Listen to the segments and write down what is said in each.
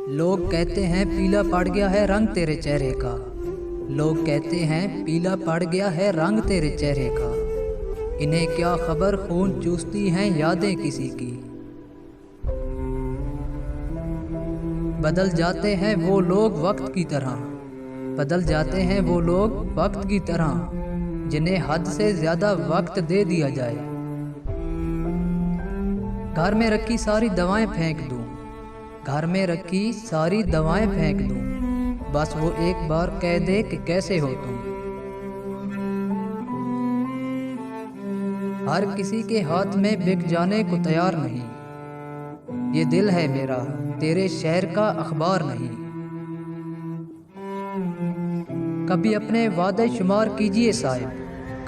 लोग कहते हैं पीला पड़ गया है रंग तेरे चेहरे का। लोग कहते हैं पीला पड़ गया है रंग तेरे चेहरे का। इन्हें क्या खबर खून चूसती हैं यादें किसी की। बदल जाते हैं वो लोग वक्त की तरह। बदल जाते हैं वो लोग वक्त की तरह, जिन्हें हद से ज्यादा वक्त दे दिया जाए। घर में रखी सारी दवाएं फेंक दूं, घर में रखी सारी दवाएं फेंक दूं, बस वो एक बार कह दे कि कैसे हो तुम। हर किसी के हाथ में बिक जाने को तैयार नहीं। ये दिल है मेरा तेरे शहर का अखबार नहीं। कभी अपने वादे शुमार कीजिए साहिब,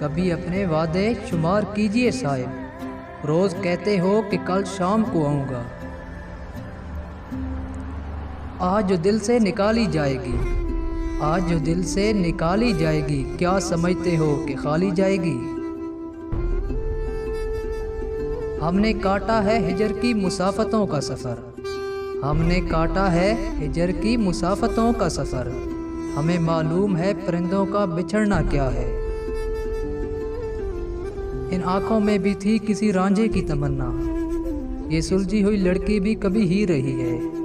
कभी अपने वादे शुमार कीजिए साहिब। रोज कहते हो कि कल शाम को आऊँगा, आज जो दिल से निकाली जाएगी, आज जो दिल से निकाली जाएगी, क्या समझते हो कि खाली जाएगी। हमने काटा है हिजर की मुसाफतों का सफ़र, हमने काटा है हिजर की मुसाफतों का सफ़र। हमें मालूम है परिंदों का बिछड़ना क्या है। इन आँखों में भी थी किसी रांझे की तमन्ना, ये सुलझी हुई लड़की भी कभी ही रही है।